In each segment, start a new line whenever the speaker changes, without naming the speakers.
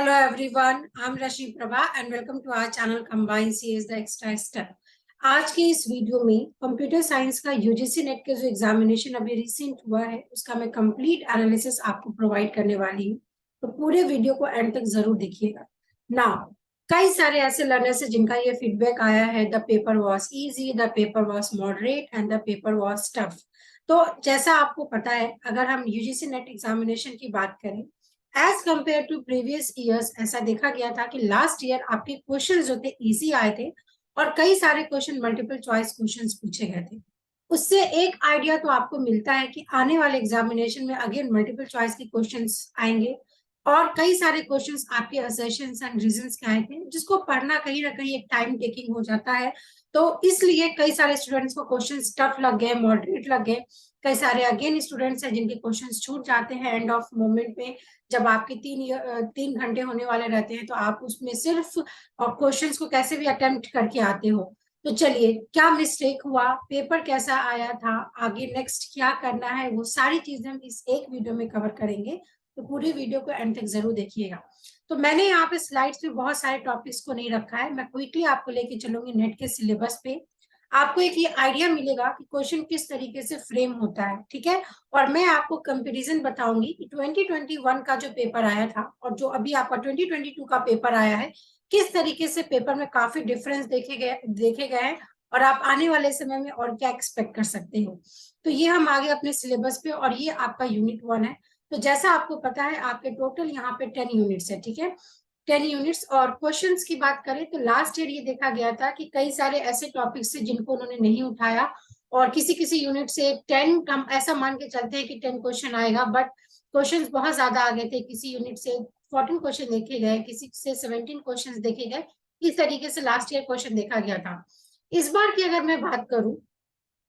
Hello everyone, I'm Rashmi Prabha and welcome to our channel Combine CS the Extra Step। आज की इस video में computer science का UGC NET का जो एग्जामिनेशन अभी रिसेंट हुआ है उसका मैं कंप्लीट एनालिसिस आपको प्रोवाइड करने वाली हूँ। तो पूरे वीडियो को एंड तक जरूर देखिएगा। नाउ कई सारे ऐसे लर्नर्स हैं जिनका ये फीडबैक आया है, the paper was easy, the paper was moderate and the paper was tough. तो जैसा आपको पता है, अगर हम यूजीसी नेट एग्जामिनेशन की बात करें as compare to previous years, ऐसा देखा गया था कि लास्ट ईयर आपके क्वेश्चन जो थे इजी आए थे और कई सारे क्वेश्चन मल्टीपल चॉइस क्वेश्चंस पूछे गए थे। उससे एक आइडिया तो आपको मिलता है कि आने वाले एग्जामिनेशन में अगेन मल्टीपल चॉइस के क्वेश्चंस आएंगे और कई सारे क्वेश्चंस आपके असर्शंस एंड रीजंस के आए थे, जिसको पढ़ना कहीं ना कहीं एक टाइम टेकिंग हो जाता है। तो इसलिए कई सारे स्टूडेंट्स को क्वेश्चंस टफ लग गए, मॉडरेट लग गए। कई सारे अगेन स्टूडेंट्स हैं जिनके क्वेश्चंस छूट जाते हैं एंड ऑफ मोमेंट में, जब आपके 3 घंटे होने वाले रहते हैं तो आप उसमें सिर्फ क्वेश्चंस को कैसे भी अटेम्प्ट करके आते हो। तो चलिए, क्या मिस्टेक हुआ, पेपर कैसा आया था, आगे नेक्स्ट क्या करना है, वो सारी चीजें हम इस एक वीडियो में कवर करेंगे। तो पूरी वीडियो को एंड तक जरूर देखिएगा। तो मैंने यहाँ पे स्लाइड्स में बहुत सारे टॉपिक्स को नहीं रखा है, मैं क्विकली आपको लेके चलूंगी नेट के सिलेबस पे। आपको एक ये आइडिया मिलेगा कि क्वेश्चन किस तरीके से फ्रेम होता है, ठीक है। और मैं आपको कंपैरिजन बताऊंगी कि 2021 का जो पेपर आया था और जो अभी आपका 2022 का पेपर आया है, किस तरीके से पेपर में काफी डिफरेंस देखे गए हैं और आप आने वाले समय में और क्या एक्सपेक्ट कर सकते हो। तो ये हम आगे अपने सिलेबस पे, और ये आपका यूनिट 1 है। तो जैसा आपको पता है, आपके टोटल यहाँ पे 10 यूनिट्स है, ठीक है। 10 यूनिट्स। और क्वेश्चंस की बात करें तो लास्ट ईयर ये देखा गया था कि कई सारे ऐसे टॉपिक्स थे जिनको उन्होंने नहीं उठाया, और किसी किसी यूनिट से 10, हम ऐसा मान के चलते हैं कि 10 क्वेश्चन आएगा, बट क्वेश्चंस बहुत ज्यादा आ गए थे। किसी यूनिट से 14 क्वेश्चन देखे गए, किसी से 17 क्वेश्चन देखे गए। इस तरीके से लास्ट ईयर क्वेश्चन देखा गया था। इस बार की अगर मैं बात करूं,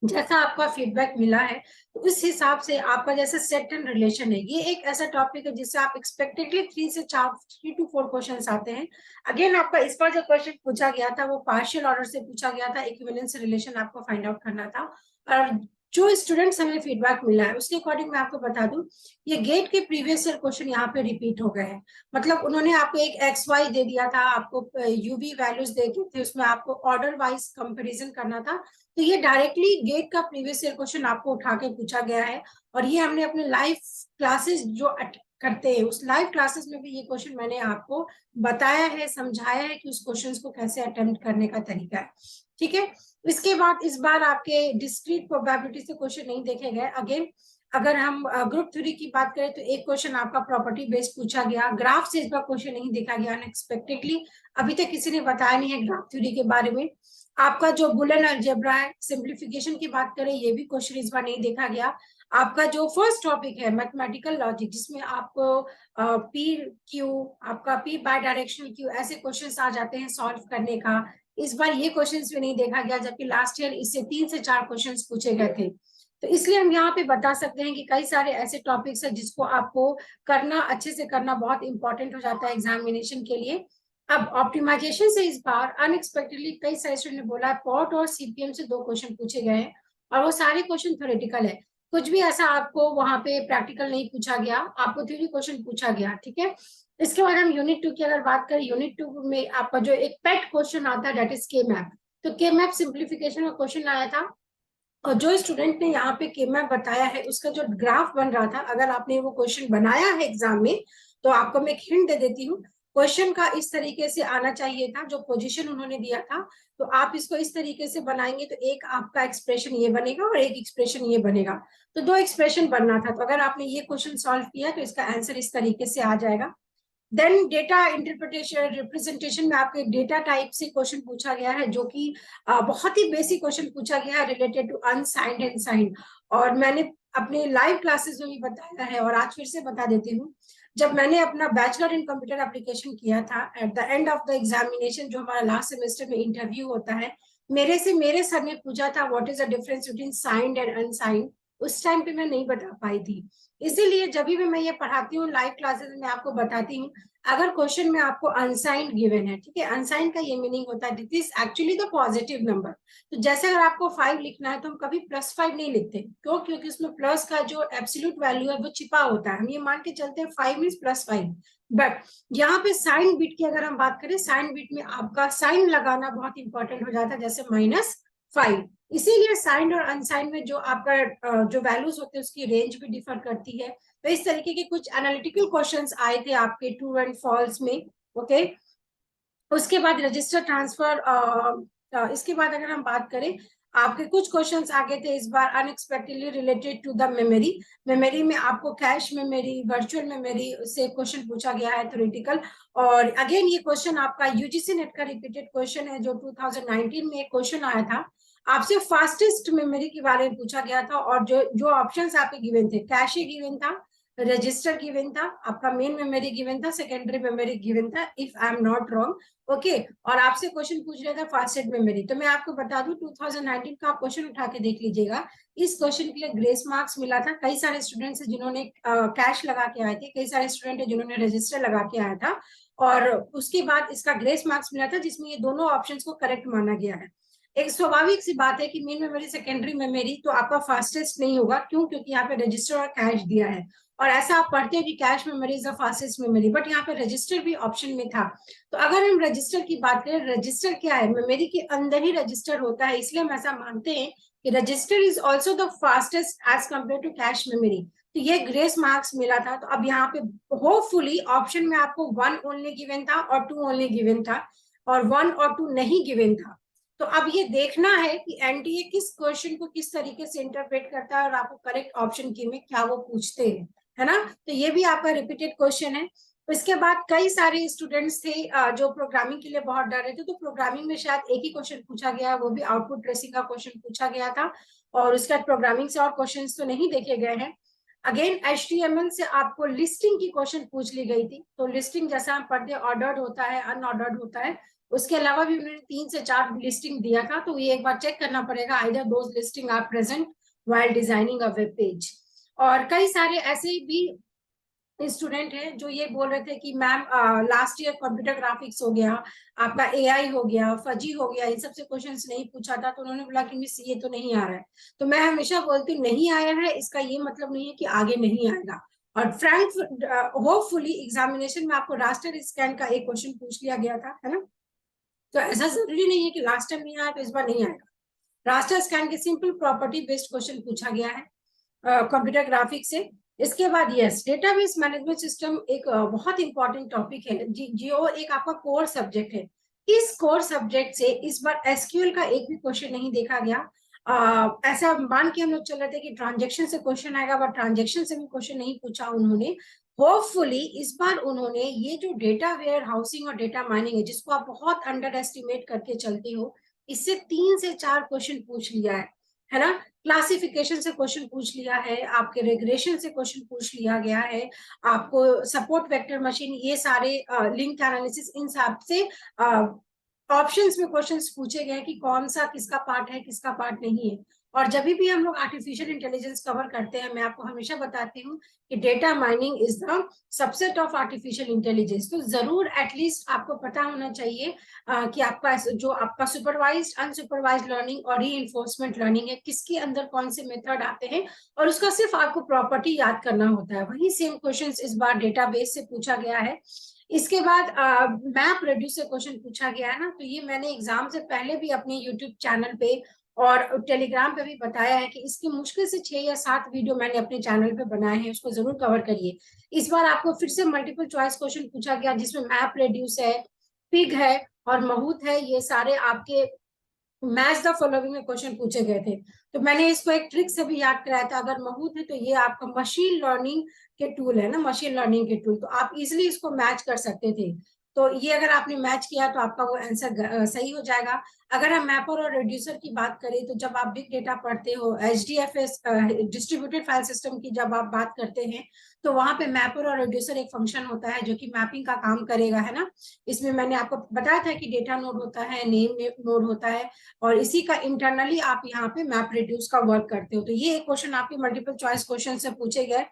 जैसा आपका फीडबैक मिला है, तो उस हिसाब से आपका जैसे सेट एंड रिलेशन है, ये एक ऐसा टॉपिक है जिससे आप एक्सपेक्टेडली 3 to 4 क्वेश्चन आते हैं। अगेन आपका इस बार जो क्वेश्चन पूछा गया था वो पार्शियल ऑर्डर से पूछा गया था, इक्विवेलेंस रिलेशन आपको फाइंड आउट करना था। और जो स्टूडेंट्स हमें फीडबैक मिला है उसके अकॉर्डिंग मैं आपको बता दूं, ये गेट के प्रीवियस ईयर क्वेश्चन यहाँ पे रिपीट हो गए हैं। मतलब उन्होंने आपको एक एक्स वाई दे दिया था, आपको यूवी वैल्यूज दे दी थी, उसमें आपको ऑर्डर वाइज कंपेरिजन करना था। तो ये डायरेक्टली गेट का प्रीवियस ईयर क्वेश्चन आपको उठा के पूछा गया है। और ये हमने अपने लाइव क्लासेस जो करते हैं, उस लाइव क्लासेस में भी ये क्वेश्चन मैंने आपको बताया है, समझाया है कि उस क्वेश्चंस को कैसे अटेम्प्ट करने का तरीका है, ठीक है। इसके बाद इस बार आपके डिस्क्रीट प्रोबेबिलिटी से क्वेश्चन नहीं देखे गए। अगेन अगर हम ग्रुप 3 की बात करें तो एक क्वेश्चन आपका प्रॉपर्टी बेस्ड पूछा गया, ग्राफ से इस बार क्वेश्चन नहीं देखा गया अनएक्सपेक्टेडली। अभी तक किसी ने बताया नहीं है ग्राफ थ्योरी के बारे में। आपका जो बुलियन अलजेब्रा है, सिंप्लीफिकेशन की बात करें, ये भी क्वेश्चन इस बार नहीं देखा गया। आपका जो फर्स्ट टॉपिक है मैथमेटिकल लॉजिक, जिसमें आपको पी क्यू, आपका पी बाय डायरेक्शनल क्यू, ऐसे क्वेश्चंस आ जाते हैं सॉल्व करने का, इस बार ये क्वेश्चंस भी नहीं देखा गया, जबकि लास्ट ईयर इससे 3 से 4 क्वेश्चंस पूछे गए थे। तो इसलिए हम यहाँ पे बता सकते हैं कि कई सारे ऐसे टॉपिक्स है जिसको आपको करना, अच्छे से करना बहुत इंपॉर्टेंट हो जाता है एग्जामिनेशन के लिए। अब ऑप्टिमाइजेशन से इस बार अनएक्सपेक्टेडली कई सारे स्टूडेंट ने बोला पॉट और सीपीएम से 2 क्वेश्चन पूछे गए हैं, और वो सारे क्वेश्चन थ्योरेटिकल है। कुछ भी ऐसा आपको वहां पे प्रैक्टिकल नहीं पूछा गया, आपको थ्योरी क्वेश्चन पूछा गया, ठीक है। इसके बाद हम यूनिट 2 की अगर बात करें, यूनिट 2 में आपका जो एक पेट क्वेश्चन आता है दैट इज के मैप। तो के मैप सिंप्लीफिकेशन का क्वेश्चन आया था, और जो स्टूडेंट ने यहाँ पे के मैप बताया है उसका जो ग्राफ बन रहा था, अगर आपने वो क्वेश्चन बनाया है एग्जाम में, तो आपको मैं एक हिंट दे देती हूँ। क्वेश्चन का इस तरीके से आना चाहिए था, जो पोजीशन उन्होंने दिया था, तो आप इसको इस तरीके से बनाएंगे तो एक आपका एक्सप्रेशन ये बनेगा और एक एक्सप्रेशन ये बनेगा। तो 2 एक्सप्रेशन बनना था, तो अगर आपने ये क्वेश्चन सॉल्व किया तो इसका आंसर इस तरीके से आ जाएगा। देन डेटा इंटरप्रिटेशन रिप्रेजेंटेशन में आपके डेटा टाइप से क्वेश्चन पूछा गया है, जो कि बहुत ही बेसिक क्वेश्चन पूछा गया है related to unsigned and signed. और मैंने अपने लाइव क्लासेस में भी बताया है और आज फिर से बता देती हूँ, जब मैंने अपना बैचलर इन कंप्यूटर एप्लीकेशन किया था, at the end of the examination जो हमारा लास्ट सेमेस्टर में इंटरव्यू होता है, मेरे सर ने पूछा था what is the difference between signed and unsigned. उस टाइम पे मैं नहीं बता पाई थी। इसीलिए जब भी मैं ये पढ़ाती हूँ लाइव क्लासेस में आपको बताती हूँ, अगर क्वेश्चन में आपको अनसाइंड गिवन है, ठीक है, अनसाइंड का ये मीनिंग होता है this is actually the positive number. तो जैसे अगर आपको 5 लिखना है तो हम कभी +5 नहीं लिखते, क्यों? क्योंकि उसमें प्लस का जो एब्सोल्यूट वैल्यू है वो छिपा होता है, हम ये मान के चलते हैं 5 मीन्स +5। बट यहाँ पे साइन बिट की अगर हम बात करें, साइन बिट में आपका साइन लगाना बहुत इंपॉर्टेंट हो जाता है, जैसे -5। इसीलिए साइन और अनसाइन में जो आपका जो वैल्यूज होते हैं उसकी रेंज भी डिफर करती है। तो इस तरीके के कुछ एनालिटिकल क्वेश्चंस आए थे आपके ट्रू एंड फॉल्स में। ओके, उसके बाद रजिस्टर ट्रांसफर, इसके बाद अगर हम बात करें, आपके कुछ क्वेश्चंस आगे थे इस बार unexpectedly related to the memory. Memory में आपको कैश मेमोरी, वर्चुअल मेमोरी से क्वेश्चन पूछा गया है थ्योरेटिकल। और अगेन ये क्वेश्चन आपका यूजीसी नेट का रिपीटेड क्वेश्चन है, जो 2019 में एक क्वेश्चन आया था, आपसे फास्टेस्ट मेमोरी के बारे में पूछा गया था। और जो जो ऑप्शंस आपके गिवन थे, कैश गिवन था, रजिस्टर गिवन था, आपका मेन मेमोरी गिवन था, सेकेंडरी मेमोरी गिवन था, if I am not wrong. Okay, और आपसे क्वेश्चन पूछ रहा था फास्टेस्ट मेमोरी। तो मैं आपको बता दूं 2019 का आप क्वेश्चन उठा के देख लीजिएगा। इस क्वेश्चन के लिए ग्रेस मार्क्स मिला था। कई सारे स्टूडेंट्स हैं जिन्होंने कैश लगा के आए थे, कई सारे स्टूडेंट है जिन्होंने रजिस्टर लगा के आया था, और उसके बाद इसका ग्रेस मार्क्स मिला था, जिसमें ये दोनों ऑप्शन को करेक्ट माना गया है। एक स्वाभाविक सी बात है कि मेन मेमोरी, सेकेंडरी मेमोरी तो आपका फास्टेस्ट नहीं होगा, क्यों? क्योंकि यहाँ पे रजिस्टर और कैश दिया है, और ऐसा आप पढ़ते हैं कि cache memory is the fastest memory, but यहाँ पे रजिस्टर भी ऑप्शन में था। तो अगर हम रजिस्टर की बात करें, रजिस्टर क्या है? मेमोरी के अंदर ही रजिस्टर होता है, इसलिए हम ऐसा मानते हैं कि register is also the fastest as compare to cache memory. तो ये ग्रेस मार्क्स मिला था। तो अब यहाँ पे होपफुली ऑप्शन में आपको 1 ओनली गिवन था और 2 ओनली गिवन था, और 1 और 2 नहीं गिवन था। तो अब ये देखना है कि एनटीए किस क्वेश्चन को किस तरीके से इंटरप्रेट करता है और आपको करेक्ट ऑप्शन की में क्या वो पूछते हैं, है ना। तो ये भी आपका रिपीटेड क्वेश्चन है। इसके बाद कई सारे स्टूडेंट्स थे जो प्रोग्रामिंग के लिए बहुत डर रहे थे, तो प्रोग्रामिंग में शायद एक ही क्वेश्चन पूछा गया, वो भी आउटपुट ट्रेसिंग का क्वेश्चन पूछा गया था, और उसके बाद प्रोग्रामिंग से और क्वेश्चन तो नहीं देखे गए हैं। अगेन HTML से आपको लिस्टिंग की क्वेश्चन पूछ ली गई थी। तो लिस्टिंग जैसा हम पढ़ते हैं, ऑर्डर्ड होता है, अनऑर्डर्ड होता है, उसके अलावा भी उन्होंने 3 से 4 लिस्टिंग दिया था। तो ये एक बार चेक करना पड़ेगा, either those listing are present while designing a web page. और कई सारे ऐसे भी स्टूडेंट हैं जो ये बोल रहे थे कि ma'am last year computer graphics हो गया, आपका एआई हो गया, फजी हो गया, इन सबसे क्वेश्चंस नहीं पूछा था। तो उन्होंने बोला कि मिस ये तो नहीं आ रहा है। तो मैं हमेशा बोलती हूँ, नहीं आया है इसका ये मतलब नहीं है कि आगे नहीं आएगा। और फ्रैंक होपफुली एग्जामिनेशन में आपको रास्टर स्कैन का एक क्वेश्चन पूछ लिया गया था, है ना। तो ऐसा जरूरी नहीं है कि लास्ट टाइम नहीं आया तो इस बार नहीं आएगा। रास्टर स्कैन के सिंपल प्रॉपर्टी बेस्ड क्वेश्चन पूछा गया है कंप्यूटर ग्राफिक्स से। इसके बाद यस, डेटाबेस मैनेजमेंट सिस्टम एक बहुत इंपॉर्टेंट टॉपिक है, जो एक आपका कोर सब्जेक्ट है। इस कोर सब्जेक्ट से इस बार एसक्यूएल का एक भी क्वेश्चन नहीं देखा गया। ऐसा मान के हम लोग चल रहे थे कि ट्रांजेक्शन से क्वेश्चन आएगा, बट ट्रांजेक्शन से भी क्वेश्चन नहीं पूछा उन्होंने। होपफुली इस बार उन्होंने ये जो डेटा वेयर हाउसिंग और डेटा माइनिंग है, जिसको आप बहुत अंडर एस्टिमेट करके चलते हो, इससे 3 से 4 क्वेश्चन पूछ लिया है ना। क्लासिफिकेशन से क्वेश्चन पूछ लिया है, आपके रेग्रेशन से क्वेश्चन पूछ लिया गया है, आपको सपोर्ट वेक्टर मशीन, ये सारे लिंक एनालिसिस, इन सब से ऑप्शंस में क्वेश्चंस पूछे गए कि कौन सा किसका पार्ट है, किसका पार्ट नहीं है। और जब भी हम लोग आर्टिफिशियल इंटेलिजेंस कवर करते हैं, मैं आपको हमेशा बताती हूँ कि data mining is the subset of artificial intelligence. तो जरूर एटलीस्ट आपको पता होना चाहिए कि आपका जो आपका सुपरवाइज्ड, अनसुपरवाइज्ड लर्निंग और रीइंफोर्समेंट लर्निंग है, किसके अंदर कौन से मेथड आते हैं, और उसका सिर्फ आपको प्रॉपर्टी याद करना होता है। वही सेम क्वेश्चंस इस बार डेटाबेस से पूछा गया है। इसके बाद मैप रेड्यूस से क्वेश्चन पूछा गया है ना। तो ये मैंने एग्जाम से पहले भी अपने यूट्यूब चैनल पे और टेलीग्राम पे भी बताया है कि इसकी मुश्किल से 6 या 7 वीडियो मैंने अपने चैनल पे बनाए हैं, उसको जरूर कवर करिए। इस बार आपको फिर से मल्टीपल चॉइस क्वेश्चन पूछा गया, जिसमें मैप रेड्यूस है, पिग है और महूत है, ये सारे आपके मैच द फॉलोइंग में क्वेश्चन पूछे गए थे। तो मैंने इसको एक ट्रिक से भी याद कराया था। अगर महूत है तो ये आपका मशीन लर्निंग के टूल है ना, मशीन लर्निंग के टूल, तो आप इजिली इसको मैच कर सकते थे। तो ये अगर आपने मैच किया तो आपका वो आंसर सही हो जाएगा। अगर हम मैपर और रिड्यूसर की बात करें, तो जब आप बिग डेटा पढ़ते हो, HDFS डिस्ट्रीब्यूटेड फाइल सिस्टम की जब आप बात करते हैं, तो वहां पे मैपर और रिड्यूसर एक फंक्शन होता है जो कि मैपिंग का काम करेगा, है ना। इसमें मैंने आपको बताया था कि डेटा नोड होता है, नेम नोड होता है, और इसी का इंटरनली आप यहाँ पे मैप रिड्यूस का वर्क करते हो। तो ये एक क्वेश्चन आपके मल्टीपल चॉइस क्वेश्चन से पूछे गए।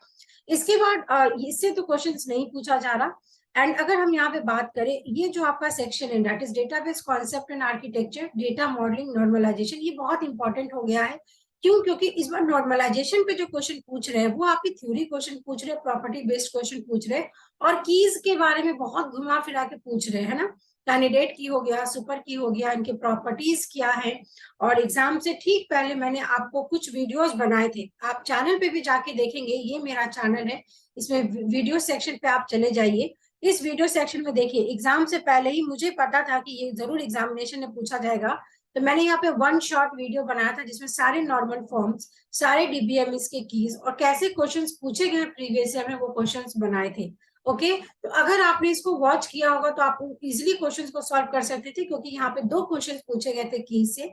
इसके बाद इससे तो क्वेश्चंस नहीं पूछा जा रहा। एंड अगर हम यहाँ पे बात करें, ये जो आपका सेक्शन है that is database concept and architecture, data modelling, normalization, ये बहुत इंपॉर्टेंट हो गया है। क्यों? क्योंकि इस बार नॉर्मलाइजेशन पे जो क्वेश्चन पूछ रहे हैं वो आपकी थ्योरी क्वेश्चन पूछ रहे हैं, प्रॉपर्टी बेस्ड क्वेश्चन पूछ रहे हैं, और कीज के बारे में बहुत घुमा फिरा के पूछ रहे हैं, है ना। कैंडिडेट की हो गया, सुपर की हो गया, इनके प्रॉपर्टीज क्या है। और एग्जाम से ठीक पहले मैंने आपको कुछ वीडियोस बनाए थे, आप चैनल पे भी जाके देखेंगे, ये मेरा चैनल है, इसमें वीडियो सेक्शन पे आप चले जाइए। इस वीडियो सेक्शन में देखिए, एग्जाम से पहले ही मुझे पता था कि ये जरूर एग्जामिनेशन में पूछा जाएगा, तो मैंने यहाँ पे वन शॉट वीडियो बनाया था जिसमें सारे नॉर्मल फॉर्म्स, सारे डीबीएमएस के कीज और कैसे क्वेश्चंस पूछे गए प्रीवियस ईयर में वो क्वेश्चंस बनाए थे। ओके, तो अगर आपने इसको वॉच किया होगा तो आप इजिली क्वेश्चंस को सॉल्व कर सकते थे, क्योंकि यहाँ पे दो क्वेश्चंस पूछे गए थे कीज से।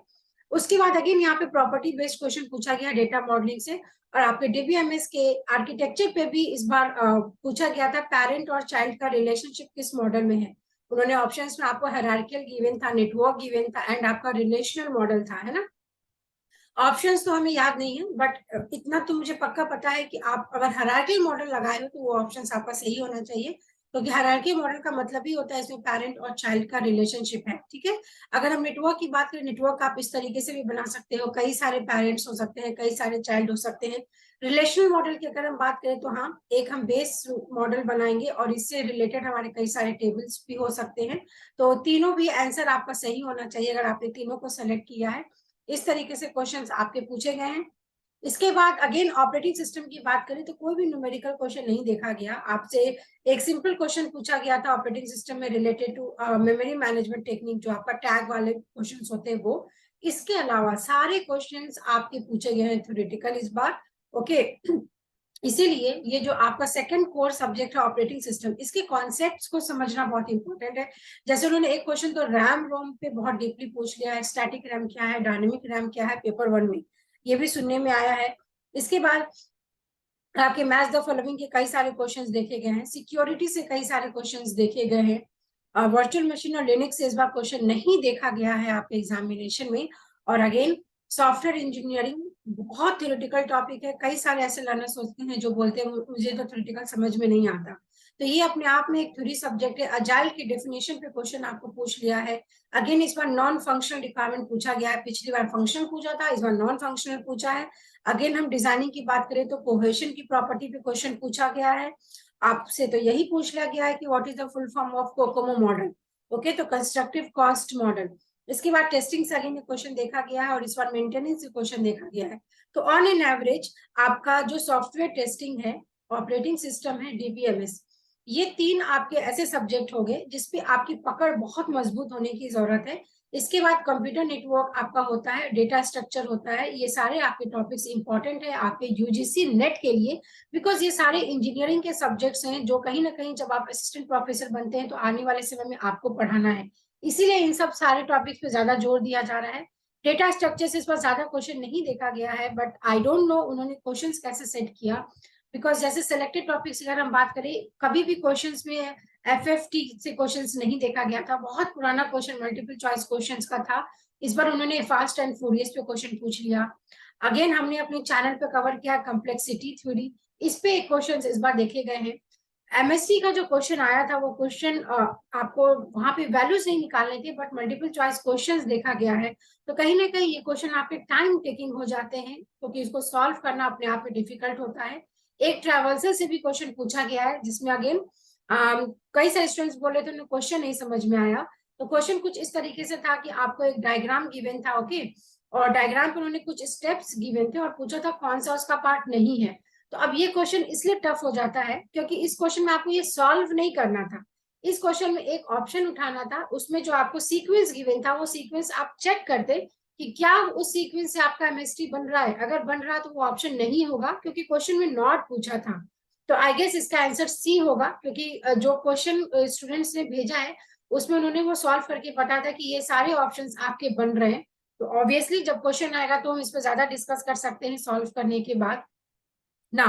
उसके बाद अगेन यहाँ पे प्रॉपर्टी बेस्ड क्वेश्चन पूछा गया डेटा मॉडलिंग से, और आपके डीबीएमएस के आर्किटेक्चर पे भी इस बार पूछा गया था पेरेंट और चाइल्ड का रिलेशनशिप किस मॉडल में है। उन्होंने ऑप्शंस में आपको हायरार्कियल गिवन था, नेटवर्क गिवन था, एंड आपका रिलेशनल मॉडल था, है ना। ऑप्शंस तो हमें याद नहीं है, बट इतना तो मुझे पक्का पता है कि आप अगर हायरार्कियल मॉडल लगाए हो तो वो ऑप्शंस आपका सही होना चाहिए, क्योंकि हायरार्कियल मॉडल का मतलब ही होता है इसमें पेरेंट और चाइल्ड का रिलेशनशिप है, ठीक है। अगर हम नेटवर्क की बात करें, नेटवर्क आप इस तरीके से भी बना सकते हो, कई सारे पेरेंट्स हो सकते हैं, कई सारे चाइल्ड हो सकते हैं। रिलेशनल मॉडल की अगर हम बात करें तो हाँ, एक हम बेस मॉडल बनाएंगे और इससे रिलेटेड हमारे कई सारे टेबल्स भी हो सकते हैं। तो तीनों भी आंसर आपका सही होना चाहिए अगर आपने तीनों को सेलेक्ट किया है। इस तरीके से क्वेश्चंस आपके पूछे गए हैं। इसके बाद अगेन ऑपरेटिंग सिस्टम की बात करें तो कोई भी न्यूमेरिकल क्वेश्चन नहीं देखा गया आपसे। एक सिंपल क्वेश्चन पूछा गया था ऑपरेटिंग सिस्टम में related to memory management technique, जो आपका टैग वाले क्वेश्चंस होते हैं वो। इसके अलावा सारे क्वेश्चंस आपके पूछे गए हैं थ्योरेटिकल इस बार। ओके, इसीलिए ये जो आपका सेकंड कोर सब्जेक्ट है ऑपरेटिंग सिस्टम, इसके कॉन्सेप्ट्स को समझना बहुत इंपॉर्टेंट है। जैसे उन्होंने एक क्वेश्चन तो रैम रोम पे बहुत डीपली पूछ लिया है, स्टैटिक रैम क्या है, डायनेमिक रैम क्या है, पेपर वन में ये भी सुनने में आया है। इसके बाद आपके मैच द फॉलोइंग के कई सारे क्वेश्चंस देखे गए हैं, सिक्योरिटी से कई सारे क्वेश्चंस देखे गए हैं, वर्चुअल मशीन और लिनक्स से इस बार क्वेश्चन नहीं देखा गया है आपके एग्जामिनेशन में। और अगेन सॉफ्टवेयर इंजीनियरिंग बहुत थ्योरेटिकल टॉपिक है, कई सारे ऐसे लर्नर्स होते हैं जो बोलते हैं मुझे तो थ्योरेटिकल समझ में नहीं आता, तो ये अपने आप में एक थ्योरी सब्जेक्ट है। अजाइल की डेफिनेशन पे क्वेश्चन आपको पूछ लिया है। अगेन इस बार नॉन फंक्शनल रिक्वायरमेंट पूछा गया है, पिछली बार फंक्शनल पूछा था, इस बार नॉन फंक्शनल पूछा है। अगेन हम डिजाइनिंग की बात करें तो कोहेशन की प्रॉपर्टी पे क्वेश्चन पूछा गया है आपसे, तो यही पूछ लिया गया है कि what is the full form of Kokomo model. Okay, तो कंस्ट्रक्टिव कॉस्ट मॉडल। इसके बाद टेस्टिंग से अगेन क्वेश्चन देखा गया है, और इस बार मेंटेनेंस से क्वेश्चन देखा गया है। तो ऑन एन एवरेज आपका जो सॉफ्टवेयर टेस्टिंग है, ऑपरेटिंग सिस्टम है, डीबीएमएस, ये तीन आपके ऐसे सब्जेक्ट हो गए जिसपे आपकी पकड़ बहुत मजबूत होने की जरूरत है। इसके बाद कंप्यूटर नेटवर्क आपका होता है, डेटा स्ट्रक्चर होता है, ये सारे आपके टॉपिक्स इंपॉर्टेंट है आपके यूजीसी नेट के लिए, बिकॉज ये सारे इंजीनियरिंग के सब्जेक्ट्स हैं जो कहीं ना कहीं जब आप असिस्टेंट प्रोफेसर बनते हैं तो आने वाले समय में आपको पढ़ाना है, इसीलिए इन सब सारे टॉपिक्स पे ज्यादा जोर दिया जा रहा है। डेटा स्ट्रक्चर से इस पर ज्यादा क्वेश्चन नहीं देखा गया है, बट आई डोंट नो उन्होंने क्वेश्चन कैसे सेट किया, बिकॉज जैसे सिलेक्टेड टॉपिक्स अगर हम बात करें, कभी भी क्वेश्चंस में एफएफटी से क्वेश्चंस नहीं देखा गया था, बहुत पुराना क्वेश्चन मल्टीपल चॉइस क्वेश्चंस का था। इस बार उन्होंने फास्ट एंड फ्यूरियस पे क्वेश्चन पूछ लिया। अगेन हमने अपने चैनल पे कवर किया कॉम्प्लेक्सिटी थ्योरी, इस पे क्वेश्चंस इस बार देखे गए हैं। एमएससी का जो क्वेश्चन आया था वो क्वेश्चन आपको वहां पे वैल्यूज नहीं निकालने थे, बट मल्टीपल चॉइस क्वेश्चंस देखा गया है, तो कहीं ना कहीं ये क्वेश्चन आपके टाइम टेकिंग हो जाते हैं, क्योंकि इसको सॉल्व करना अपने आप में डिफिकल्ट होता है। एक ट्रेवल्सर से भी क्वेश्चन पूछा गया है जिसमें अगेन कई सारे स्टूडेंट्स बोले थे उन्हें क्वेश्चन नहीं समझ में आया। तो क्वेश्चन कुछ इस तरीके से था कि आपको एक डायग्राम गिवन था, ओके, और डायग्राम पे उन्होंने कुछ स्टेप्स गिवन थे और पूछा था कौन सा उसका पार्ट नहीं है। तो अब ये क्वेश्चन इसलिए टफ हो जाता है क्योंकि इस क्वेश्चन में आपको ये सॉल्व नहीं करना था, इस क्वेश्चन में एक ऑप्शन उठाना था, उसमें जो आपको सीक्वेंस गिवन था वो सीक्वेंस आप चेक करते कि क्या उस सीक्वेंस से आपका एमएसटी बन रहा है, अगर बन रहा है तो वो ऑप्शन नहीं होगा क्योंकि क्वेश्चन में नॉट पूछा था। तो आई गेस इसका आंसर सी होगा, क्योंकि जो क्वेश्चन स्टूडेंट्स ने भेजा है उसमें उन्होंने वो सॉल्व करके बताया था कि ये सारे ऑप्शंस आपके बन रहे हैं। तो ऑब्वियसली जब क्वेश्चन आएगा तो हम इस पर ज्यादा डिस्कस कर सकते हैं सॉल्व करने के बाद ना।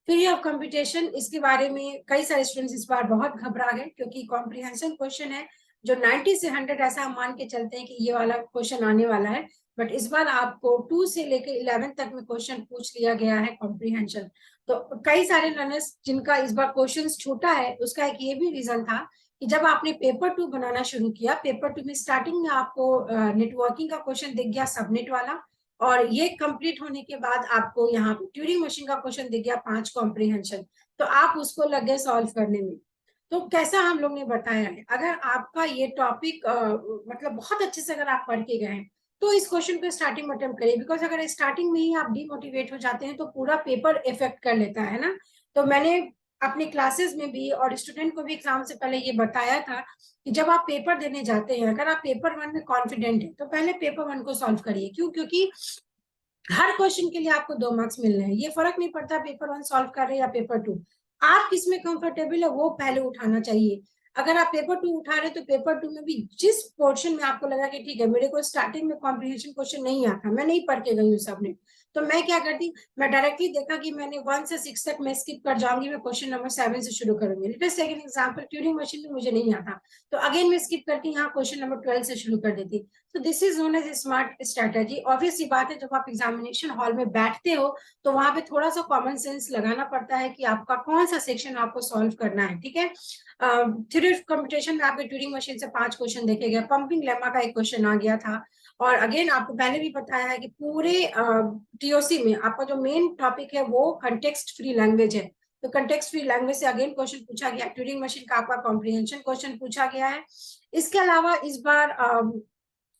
थ्योरी ऑफ कंप्यूटेशन, इसके बारे में कई सारे स्टूडेंट्स इस बार बहुत घबरा गए क्योंकि कॉम्प्रिहेंशन क्वेश्चन है जो 90 से 100 ऐसा हम मान के चलते हैं कि ये वाला क्वेश्चन आने वाला है, बट इस बार आपको 2 से लेकर 11 तक में क्वेश्चन पूछ लिया गया है कॉम्प्रिहेंशन। तो कई सारे लर्नर्स जिनका इस बार क्वेश्चंस छूटा है, उसका एक ये भी रीजन था कि जब आपने पेपर 2 बनाना शुरू किया, पेपर 2 में स्टार्टिंग में आपको नेटवर्किंग का क्वेश्चन दिख गया, सबनेट वाला, और ये कंप्लीट होने के बाद आपको यहाँ पे ट्यूरिंग मशीन का क्वेश्चन दिख गया 5 कॉम्प्रिहेंशन। तो आप उसको लग गए सॉल्व करने में। तो कैसा हम लोग ने बताया है, अगर आपका ये टॉपिक मतलब बहुत अच्छे से अगर आप पढ़ के गए हैं तो इस क्वेश्चन को स्टार्टिंग में अटेम्प्ट करिए, बिकॉज अगर स्टार्टिंग में ही आप डिमोटिवेट हो जाते हैं तो पूरा पेपर इफेक्ट कर लेता है ना। तो मैंने अपने क्लासेस में भी और स्टूडेंट को भी एग्जाम से पहले ये बताया था कि जब आप पेपर देने जाते हैं, अगर आप पेपर 1 में कॉन्फिडेंट है तो पहले पेपर 1 को सॉल्व करिए। क्यों? क्योंकि हर क्वेश्चन के लिए आपको 2 मार्क्स मिल रहे हैं, ये फर्क नहीं पड़ता पेपर 1 सॉल्व कर रहे हैं या पेपर 2। आप किसमें कंफर्टेबल है वो पहले उठाना चाहिए। अगर आप पेपर 2 उठा रहे तो पेपर 2 में भी जिस पोर्शन में आपको लगा कि ठीक है मेरे को स्टार्टिंग में कॉम्प्रिहेंशन क्वेश्चन नहीं आता, मैं नहीं पढ़ के गई हूँ सबने, तो मैं क्या करती, मैं डायरेक्टली देखा कि मैंने 1 से 6 तक मैं स्किप कर जाऊंगी, मैं क्वेश्चन नंबर 7 से शुरू करूंगी। Let us take an example, Turing machine में मुझे नहीं आता, तो अगेन मैं स्किप करके यहाँ क्वेश्चन नंबर 12 से शुरू कर देती। तो this is known as smart strategy. Obvious सी बात है, जब आप एग्जामिनेशन हॉल में बैठते हो तो वहां पे थोड़ा सा कॉमन सेंस लगाना पड़ता है कि आपका कौन सा सेक्शन आपको सॉल्व करना है, ठीक है। थ्योरी कंपटीशन में आपके ट्यूरिंग मशीन से 5 क्वेश्चन देखे गए, पंपिंग लेमा का एक क्वेश्चन आ गया था। और अगेन आपको पहले भी बताया है कि पूरे टीओसी में आपका जो मेन टॉपिक है वो कंटेक्स्ट फ्री लैंग्वेज है। तो कंटेक्स्ट फ्री लैंग्वेज से अगेन क्वेश्चन पूछा गया, ट्यूरिंग मशीन का आपका कॉम्प्रिहेंशन क्वेश्चन पूछा गया है। इसके अलावा इस बार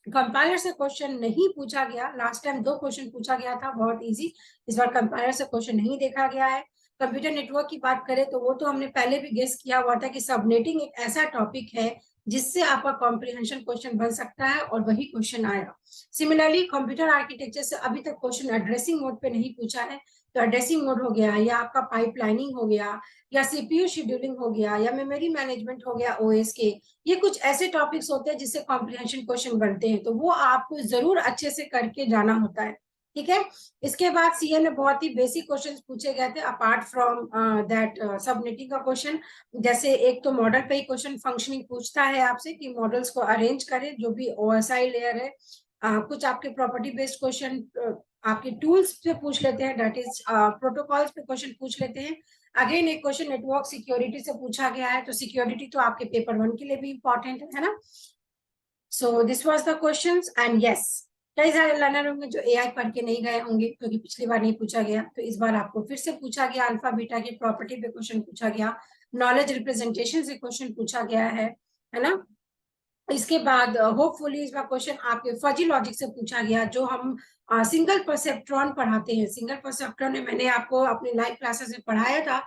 कंपाइलर से क्वेश्चन नहीं पूछा गया, लास्ट टाइम 2 क्वेश्चन पूछा गया था बहुत इजी, इस बार कंपाइलर से क्वेश्चन नहीं देखा गया है। कंप्यूटर नेटवर्क की बात करें तो वो तो हमने पहले भी गेस किया हुआ था कि सबनेटिंग एक ऐसा टॉपिक है जिससे आपका कॉम्प्रिहेंशन क्वेश्चन बन सकता है, और वही क्वेश्चन आया। सिमिलरली कंप्यूटर आर्किटेक्चर से अभी तक क्वेश्चन एड्रेसिंग मोड पे नहीं पूछा है, तो एड्रेसिंग मोड हो गया, या आपका पाइपलाइनिंग हो गया, या सीपीयू शेड्यूलिंग हो गया, या मेमोरी मैनेजमेंट हो गया ओएस के, ये कुछ ऐसे टॉपिक्स होते हैं जिससे कॉम्प्रिहेंशन क्वेश्चन बनते हैं, तो वो आपको जरूर अच्छे से करके जाना होता है, ठीक है। इसके बाद सीए में बहुत ही बेसिक क्वेश्चंस पूछे गए थे अपार्ट फ्रॉम दैट सबनेटिंग का क्वेश्चन। जैसे एक तो मॉडल पे ही क्वेश्चन फंक्शनिंग पूछता है आपसे कि मॉडल्स को अरेंज करें, जो भी ओएसआई लेयर है। कुछ आपके प्रॉपर्टी बेस्ड क्वेश्चन आपके टूल्स पे पूछ लेते हैं, दैट इज प्रोटोकॉल्स पे क्वेश्चन पूछ लेते हैं। अगेन एक क्वेश्चन नेटवर्क सिक्योरिटी से पूछा गया है, तो सिक्योरिटी तो आपके पेपर 1 के लिए भी इंपॉर्टेंट है ना। So this was the questions and yes, कई सारे लर्नर होंगे जो एआई पढ़ के नहीं गए होंगे क्योंकि पिछली बार नहीं पूछा गया, तो इस बार आपको फिर से पूछा गया, अल्फा बीटा की प्रॉपर्टी पे क्वेश्चन पूछा गया, नॉलेज रिप्रेजेंटेशन से क्वेश्चन पूछा गया है ना। इसके बाद होपफुली इस बार क्वेश्चन आपके फजी लॉजिक से पूछा गया, जो हम सिंगल परसेप्ट्रॉन पढ़ाते हैं। सिंगल परसेप्ट्रॉन में मैंने आपको अपने लाइव क्लासेस में पढ़ाया था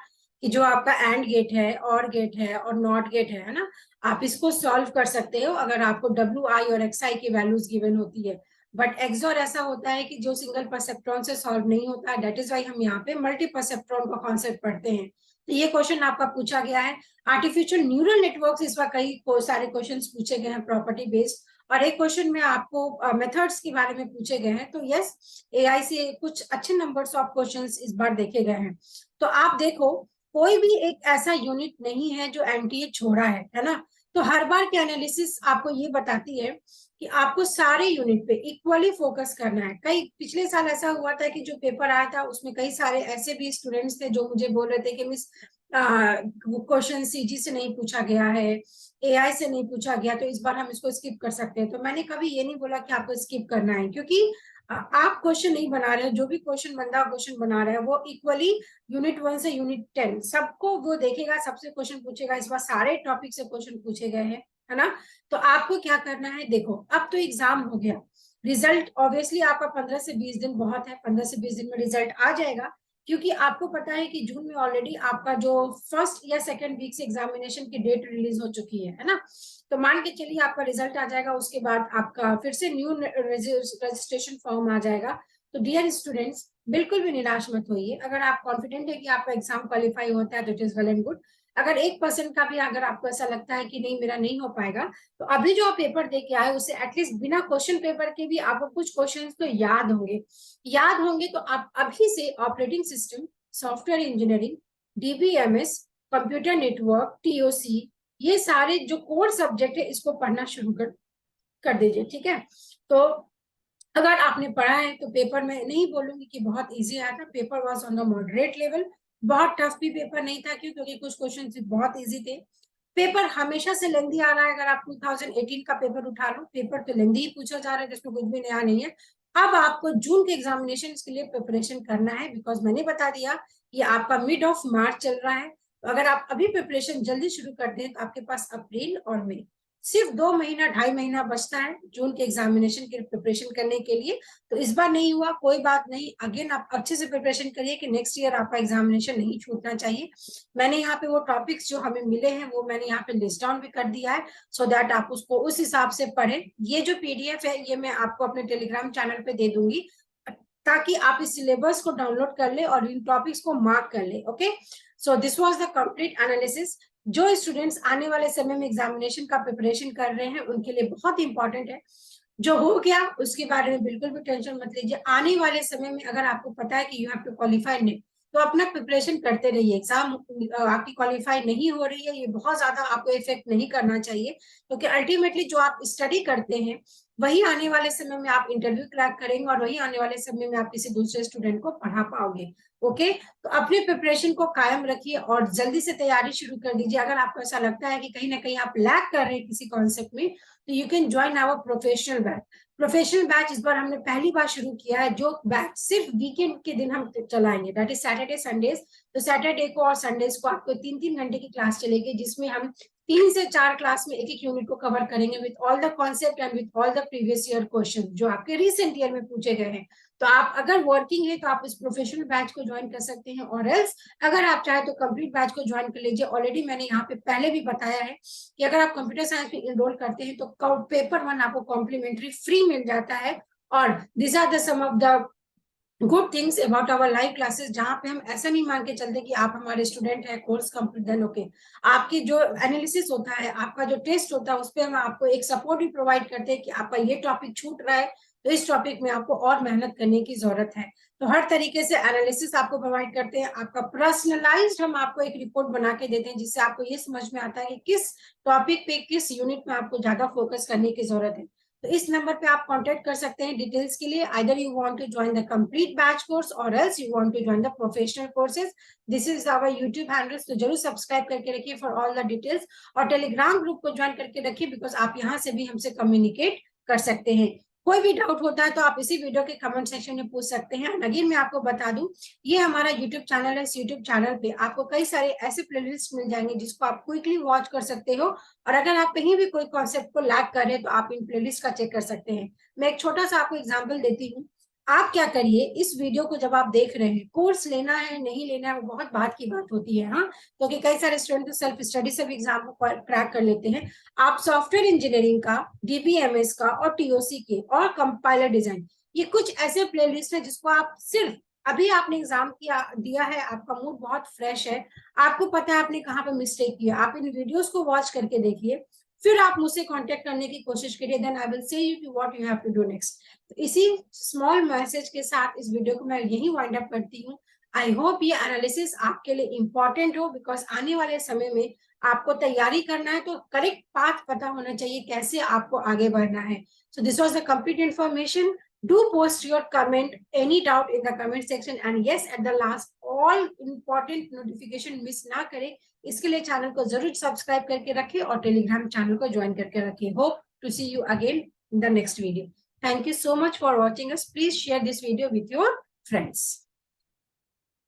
कि जो आपका एंड गेट है, और गेट है, और नॉट गेट है ना, आप इसको सॉल्व कर सकते हो अगर आपको डब्ल्यू आई और एक्स आई की वैल्यूज गिवन होती है। बट एक्सॉर ऐसा होता है कि जो सिंगल परसेप्ट्रॉन से सॉल्व नहीं होता है, दैट इज वाई हम यहाँ पे मल्टी परसेप्ट्रॉन का कॉन्सेप्ट पढ़ते हैं। तो ये क्वेश्चन आपका पूछा गया है। आर्टिफिशियल न्यूरल नेटवर्क इस बार कई सारे क्वेश्चंस पूछे गए हैं प्रॉपर्टी बेस्ड, और एक क्वेश्चन में आपको मेथड्स के बारे में पूछे गए हैं। तो यस, एआई से कुछ अच्छे नंबर्स ऑफ क्वेश्चंस इस बार देखे गए हैं। तो आप देखो, कोई भी एक ऐसा यूनिट नहीं है जो एमटीए छोड़ा है ना। तो हर बार की एनालिसिस आपको ये बताती है कि आपको सारे यूनिट पे इक्वली फोकस करना है। कई पिछले साल ऐसा हुआ था कि जो पेपर आया था उसमें कई सारे ऐसे भी स्टूडेंट्स थे जो मुझे बोल रहे थे कि मिस क्वेश्चन सीजी से नहीं पूछा गया है, एआई से नहीं पूछा गया, तो इस बार हम इसको स्किप कर सकते हैं। तो मैंने कभी ये नहीं बोला कि आपको स्किप करना है, क्योंकि आप क्वेश्चन नहीं बना रहे हैं, जो भी क्वेश्चन बंदा क्वेश्चन बना रहा है वो इक्वली यूनिट 1 से यूनिट 10 सबको वो देखेगा, सबसे क्वेश्चन पूछेगा। इस बार सारे टॉपिक से क्वेश्चन पूछे गए हैं, है ना। तो आपको क्या करना है, देखो अब तो एग्जाम हो गया, रिजल्ट ऑब्वियसली आपका 15 से 20 दिन बहुत है, 15 से 20 दिन में रिजल्ट आ जाएगा। क्योंकि आपको पता है कि जून में ऑलरेडी आपका जो फर्स्ट या सेकंड वीक से एग्जामिनेशन की डेट रिलीज हो चुकी है ना। तो मान के चलिए आपका रिजल्ट आ जाएगा, उसके बाद आपका फिर से न्यू रजिस्ट्रेशन फॉर्म आ जाएगा। तो डियर स्टूडेंट्स, बिल्कुल भी निराश मत होइए। अगर आप कॉन्फिडेंट है कि आपका एग्जाम क्वालिफाई होता है तो it is well and good. अगर 1% का भी अगर आपको ऐसा लगता है कि नहीं मेरा नहीं हो पाएगा, तो अभी जो आप पेपर दे के आए उससे एटलीस्ट बिना क्वेश्चन पेपर के भी आपको कुछ क्वेश्चंस तो याद होंगे। तो आप अभी से operating system, software engineering, DBMS, computer network, TOC, ये सारे जो कोर सब्जेक्ट है इसको पढ़ना शुरू कर दीजिए, ठीक है। तो अगर आपने पढ़ा है तो पेपर में नहीं बोलूंगी कि बहुत इजी आया था, paper was on the moderate level, बहुत टफ भी पेपर नहीं था, क्यों? क्योंकि कुछ क्वेश्चन बहुत इजी थे। पेपर हमेशा से लेंदी आ रहा है, अगर आप 2018 का पेपर उठा लो, पेपर तो लेंदी ही पूछा जा रहा है, जिसमें कुछ भी नया नहीं है। अब आपको जून के एग्जामिनेशन के लिए प्रिपरेशन करना है, बिकॉज मैंने बता दिया ये आपका मिड ऑफ मार्च चल रहा है। तो अगर आप अभी प्रिपरेशन जल्दी शुरू करते हैं तो आपके पास अप्रैल और मई, सिर्फ 2 महीना 2.5 महीना बचता है जून के एग्जामिनेशन के प्रिपरेशन करने के लिए। तो इस बार नहीं हुआ, कोई बात नहीं, अगेन आप अच्छे से प्रिपरेशन करिए कि नेक्स्ट ईयर आपका एग्जामिनेशन नहीं छूटना चाहिए। मैंने यहाँ पे वो टॉपिक्स जो हमें मिले हैं वो मैंने यहाँ पे लिस्ट डाउन भी कर दिया है, सो दैट आप उसको उस हिसाब से पढ़ें। ये जो पीडीएफ है ये मैं आपको अपने टेलीग्राम चैनल पे दे दूंगी, ताकि आप इस सिलेबस को डाउनलोड कर ले और इन टॉपिक्स को मार्क कर ले। Okay, so this was the complete analysis. जो स्टूडेंट्स आने वाले समय में एग्जामिनेशन का प्रिपरेशन कर रहे हैं उनके लिए बहुत इंपॉर्टेंट है। जो हो गया उसके बारे में बिल्कुल भी टेंशन मत लीजिए। आने वाले समय में अगर आपको पता है कि you have to qualify NET, तो अपना प्रिपरेशन करते रहिए। एग्जाम आपकी क्वालिफाई नहीं हो रही है, ये बहुत ज्यादा आपको इफेक्ट नहीं करना चाहिए, क्योंकि अल्टीमेटली जो आप स्टडी करते हैं वही आने वाले समय में आप इंटरव्यू क्रैक करेंगे और वही आने वाले समय में आप किसी दूसरे स्टूडेंट को पढ़ा पाओगे। ओके, तो अपने प्रिपरेशन को कायम रखिए और जल्दी से तैयारी शुरू कर दीजिए। अगर आपको ऐसा लगता है कि कहीं ना कहीं आप लैक कर रहे हैं किसी कॉन्सेप्ट में, तो you can join our professional batch. Professional batch इस बार हमने पहली बार शुरू किया है, जो बैच सिर्फ वीकेंड के दिन हम चलाएंगे, दैट इज सैटरडे संडेज। तो सैटरडे को और संडेज को आपको 3-3 घंटे की क्लास चलेगी, जिसमें हम 3 से 4 क्लास में एक एक यूनिट को कवर करेंगे with all the concept and with all the previous year question जो आपके रिसेंट ईयर में पूछे गए हैं। तो आप अगर वर्किंग है तो आप इस प्रोफेशनल बैच को ज्वाइन कर सकते हैं, और एल्स अगर आप चाहे तो कंप्लीट बैच को ज्वाइन कर लीजिए। ऑलरेडी मैंने यहाँ पे पहले भी बताया है कि अगर आप कंप्यूटर साइंस में इनरोल करते हैं तो पेपर 1 आपको कॉम्प्लीमेंट्री फ्री मिल जाता है। और this are the some of the good things about our live classes, जहां पे हम ऐसा नहीं मान के चलते कि आप हमारे स्टूडेंट है, कोर्स कंप्लीट देन ओके। आपकी जो एनालिसिस होता है, आपका जो टेस्ट होता है, उस पर हम आपको एक सपोर्ट भी प्रोवाइड करते हैं कि आपका ये टॉपिक छूट रहा है तो इस टॉपिक में आपको और मेहनत करने की जरूरत है। तो हर तरीके से एनालिसिस आपको प्रोवाइड करते हैं। आपका पर्सनलाइज्ड हम आपको एक रिपोर्ट बना के देते हैं, जिससे आपको ये समझ में आता है कि किस टॉपिक पे किस यूनिट में आपको ज्यादा फोकस करने की जरूरत है। तो इस नंबर पे आप कांटेक्ट कर सकते हैं डिटेल्स के लिए। Either you want to join the complete batch course और else you want to join the professional courses. This is our YouTube handles, तो जरूर सब्सक्राइब करके रखिए फॉर ऑल द डिटेल्स, और टेलीग्राम ग्रुप को ज्वाइन करके रखिए, बिकॉज आप यहाँ से भी हमसे कम्युनिकेट कर सकते हैं। कोई भी डाउट होता है तो आप इसी वीडियो के कमेंट सेक्शन में पूछ सकते हैं। अगेन मैं आपको बता दूं, ये हमारा यूट्यूब चैनल है। इस यूट्यूब चैनल पे आपको कई सारे ऐसे प्लेलिस्ट मिल जाएंगे जिसको आप क्विकली वॉच कर सकते हो, और अगर आप कहीं भी कोई कॉन्सेप्ट को लैक कर रहे हैं तो आप इन प्लेलिस्ट का चेक कर सकते हैं। मैं एक छोटा सा आपको एग्जांपल देती हूँ। आप क्या करिए, इस वीडियो को जब आप देख रहे हैं, कोर्स लेना है नहीं लेना है वो बहुत बात की बात होती है, हाँ, क्योंकि कई सारे स्टूडेंट तो सेल्फ स्टडी से भी एग्जाम को क्रैक कर लेते हैं। आप सॉफ्टवेयर इंजीनियरिंग का, डीबीएमएस का और टीओसी के और कंपाइलर डिजाइन, ये कुछ ऐसे प्लेलिस्ट है जिसको आप सिर्फ, अभी आपने एग्जाम किया दिया है, आपका मूड बहुत फ्रेश है, आपको पता है आपने कहाँ पे मिस्टेक किया, आप इन वीडियोस को वॉच करके देखिए, फिर आप मुझसे कांटेक्ट करने की कोशिश करिए, then I will say you to what you have to do next. तो इसी स्मॉल मैसेज के साथ इस वीडियो को मैं यही वाइंड अप करती हूँ। आई होप ये एनालिसिस आपके लिए इंपॉर्टेंट हो, बिकॉज आने वाले समय में आपको तैयारी करना है, तो करेक्ट पाथ पता होना चाहिए कैसे आपको आगे बढ़ना है। So this was the complete information. Do post your comment, any doubt in the comment section, and yes, at the last, all important notification miss ना करें, इसके लिए चैनल को जरूर सब्सक्राइब करके रखें और टेलीग्राम चैनल को ज्वाइन करके रखें। Hope to see you again in the next video. Thank you so much for watching us. Please share this video with your friends.